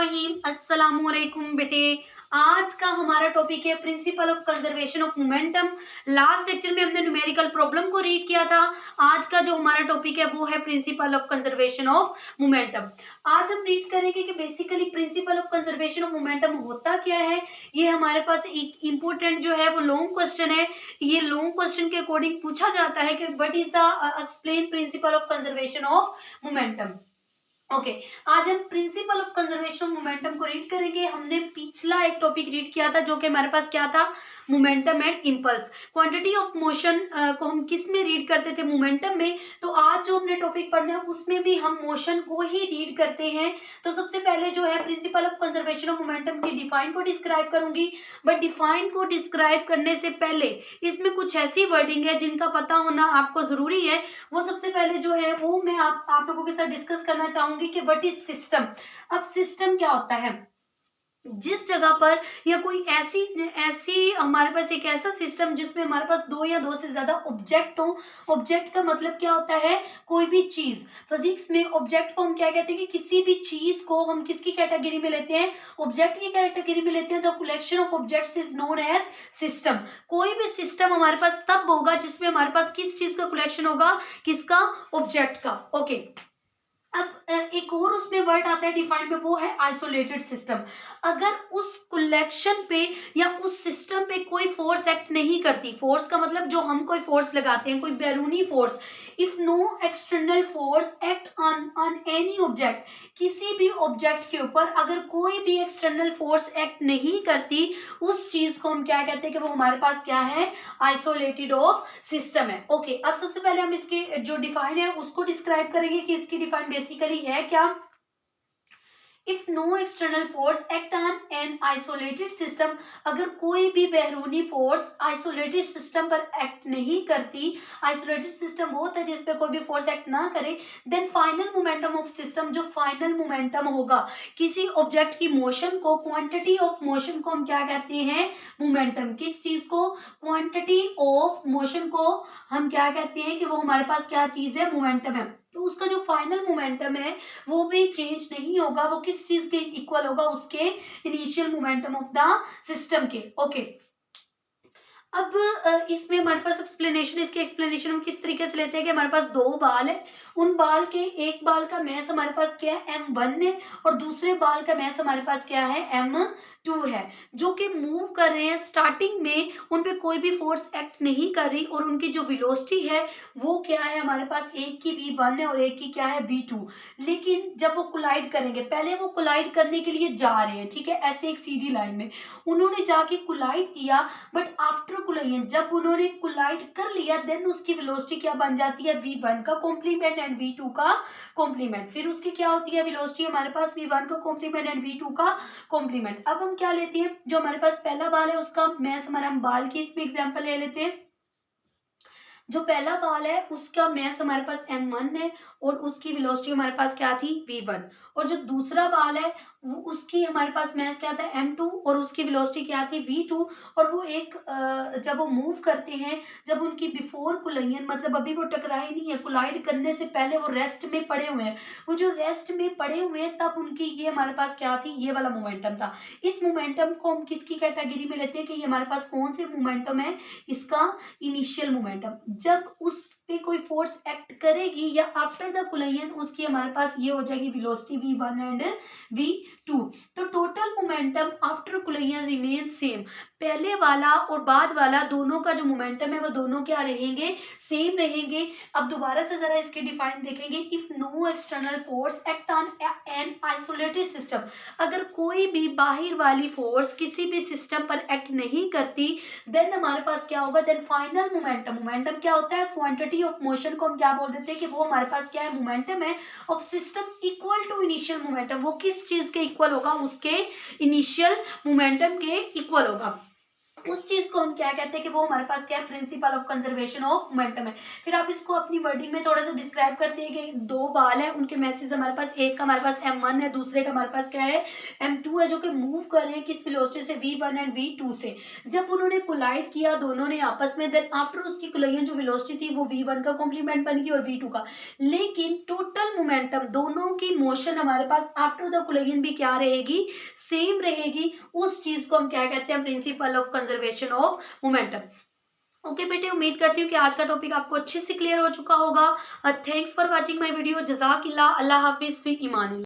बिस्मिल्लाहिर्रहमानिर्रहीम। अस्सलामुअलैकुम बेटे। आज का हमारा टॉपिक है principle of conservation of momentum. Last lecture में हमने न्यूमेरिकल प्रॉब्लम को रीड किया था। आज का जो हमारा टॉपिक है वो है principle of conservation of momentum. आज हम रीड करेंगे कि basically principle of conservation of momentum होता क्या है। ये हमारे पास एक इम्पोर्टेंट जो है वो लॉन्ग क्वेश्चन है। ये लॉन्ग क्वेश्चन के अकॉर्डिंग पूछा जाता है कि what is the explain principle of conservation of momentum. Okay आज हम प्रिंसिपल ऑफ कंजर्वेशन मोमेंटम को रीड करेंगे। हमने पिछला एक टॉपिक रीड किया था जो कि हमारे पास क्या था, momentum and impulse. Quantity of motion को हम किस में रीड करते थे, मोमेंटम में। तो आज जो हमने टॉपिक पढ़ना है उसमें भी हम मोशन को ही रीड करते हैं। तो सबसे पहले जो है principle of conservation of momentum की डिफाइन को डिस्क्राइब करूंगी। बट डिफाइन को डिस्क्राइब करने से पहले इसमें कुछ ऐसी वर्डिंग है जिनका पता होना आपको जरूरी है। वो सबसे पहले जो है वो मैं आप लोगों के साथ डिस्कस करना चाहूंगी कि व्हाट इज सिस्टम। अब सिस्टम क्या होता है, जिस जगह पर या कोई ऐसी ऐसी हमारे पास एक ऐसा सिस्टम जिसमें हमारे पास दो या दो से ज्यादा ऑब्जेक्ट हो। ऑब्जेक्ट का मतलब क्या होता है, कोई भी चीज। फिजिक्स में ऑब्जेक्ट को हम क्या कहते हैं कि किसी भी चीज को हम किसकी कैटेगरी में लेते हैं, ऑब्जेक्ट की कैटेगरी में लेते हैं। The collection of objects is known as system. कोई भी सिस्टम हमारे पास तब होगा जिसमें हमारे पास किस चीज का कलेक्शन होगा, किसका, ऑब्जेक्ट का। ओके अब एक और उसमें वर्ड आता है डिफाइन में, वो है आइसोलेटेड सिस्टम। अगर उस कलेक्शन पे या उस सिस्टम पे कोई फोर्स एक्ट नहीं करती, फोर्स का मतलब जो हम कोई फोर्स लगाते हैं, कोई बैरूनी force. If no external force act on any object, किसी भी ऑब्जेक्ट के ऊपर अगर कोई भी एक्सटर्नल फोर्स एक्ट नहीं करती, उस चीज को हम क्या कहते हैं कि वो हमारे पास क्या है, आइसोलेटेड ऑफ सिस्टम है। ओके अब सबसे पहले हम इसके जो डिफाइन है उसको डिस्क्राइब करेंगे कि इसकी डिफाइन बेसिकली है क्या। If no external force act on an isolated system, अगर कोई भी बैरूनी फोर्स आइसोलेटेड सिस्टम पर एक्ट नहीं करती, आइसोलेटेड सिस्टम वो होता है जिसपे कोई भी फोर्स एक्ट ना करे, then final momentum of system, जो फाइनल मोमेंटम होगा किसी ऑब्जेक्ट की मोशन को, क्वांटिटी ऑफ मोशन को हम क्या कहते हैं, मोमेंटम। किस चीज को, क्वांटिटी ऑफ मोशन को हम क्या कहते हैं कि वो हमारे पास क्या चीज है, मोमेंटम है। तो उसका जो फाइनल मोमेंटम है वो भी चेंज नहीं होगा, वो किस चीज के इक्वल होगा, उसके initial momentum of the system के। ओके अब इसमें हमारे पास एक्सप्लेनेशन, इसके एक्सप्लेनेशन हम किस तरीके से लेते हैं कि हमारे पास दो बाल है। उन बाल के एक बाल का मैस हमारे पास क्या है, m1 है, और दूसरे बाल का मैस हमारे पास क्या है, m2 है, जो कि मूव कर रहे हैं। स्टार्टिंग में उन पे कोई भी फोर्स एक्ट नहीं कर रही और उनकी जो वेलोसिटी है वो क्या है, हमारे पास एक की v1 है और एक की क्या है, v2। लेकिन जब वो कोलाइड करेंगे, पहले वो कोलाइड करने के लिए जा रहे हैं, ठीक है, ऐसे एक सीधी लाइन में उन्होंने जाके कोलाइड किया। बट आफ्टर कोलाइड, जब उन्होंने कोलाइड कर लिया, देन उसकी वेलोसिटी क्या बन जाती है, v1 का कॉम्प्लीमेंट एंड v2 का कॉम्प्लीमेंट। फिर उसकी क्या होती है वेलोसिटी, हमारे पास v1 का कॉम्प्लीमेंट एंड v2 का कॉम्प्लीमेंट। अब हम क्या लेते हैं, जो हमारे पास पहला बाल है उसका मैस, हमारा हम बाल की इसमें एग्जांपल ले लेते हैं। जो पहला बाल है उसका मैस हमारे पास m1 है और उसकी वेलोसिटी हमारे पास क्या थी, v1। और जो दूसरा बाल है वो उसकी हमारे पास मैस क्या था, m2, और उसकी वेलोसिटी क्या थी, v2। और वो एक जब वो मूव करते हैं, जब उनकी बिफोर कोलाइजन, मतलब अभी वो टकराए नहीं है, कोलाइड करने से पहले वो रेस्ट में पड़े हुए हैं, वो जो रेस्ट में पड़े हुए हैं तब उनकी ये हमारे पास क्या थी, ये वाला मोमेंटम था। इस मोमेंटम को हम किसकी कैटेगरी में लेते हैं कि ये हमारे पास कौन से मोमेंटम है, इसका इनिशियल मोमेंटम। जब उस पे कोई फोर्स एक्ट करेगी या आफ्टर द कोलाइजन, उसकी हमारे पास ये हो जाएगी वेलोसिटी v1 एंड v2। तो total momentum after collision remain same. पहले वाला और बाद वाला दोनों का जो मोमेंटम है वो दोनों क्या रहेंगे, सेम रहेंगे। अब दोबारा से जरा इसके डिफाइन देखेंगे। If no external force act on an isolated system, अगर कोई भी बाहर वाली फोर्स किसी भी सिस्टम पर एक्ट नहीं करती, देन हमारे पास क्या होगा, देन फाइनल मोमेंटम। मोमेंटम क्या होता है, क्वांटिटी ऑफ मोशन को हम क्या बोल देते हैं कि वो हमारे पास क्या है, मोमेंटम है of system equal to initial momentum. वो किस चीज के इक्वल होगा, उसके इनिशियल मोमेंटम के इक्वल होगा। उस चीज को हम क्या कहते हैं कि वो हमारे पास क्या है, principle of conservation of momentum है। फिर आप इसको अपनी वर्डिंग में थोड़ा सा डिस्क्राइब करते हैं कि दो बाल हैं, उनके मैसेज हमारे पास, एक का हमारे पास m1 है, दूसरे का हमारे पास क्या है, m2 है, जो कि मूव कर रहे हैं किस वेलोसिटी से, v1 एंड v2 से। जब उन्होंने कोलाइड किया दोनों ने आपस में, देन आफ्टर उसकी कोलिजन जो वेलोसिटी थी वो v1 का कॉम्प्लीमेंट बन गई और v2 का, लेकिन टोटल मोमेंटम दोनों की मोशन हमारे पास आफ्टर द कोलिजन भी क्या रहेगी, सेम रहेगी। उस चीज को हम क्या कहते हैं, principle of conservation of momentum. Okay बेटे, उम्मीद करती हूँ कि आज का टॉपिक आपको अच्छे से क्लियर हो चुका होगा। Thanks for watching my video. जज़ाकिल्लाह। अल्लाह हाफिज फी ईमान।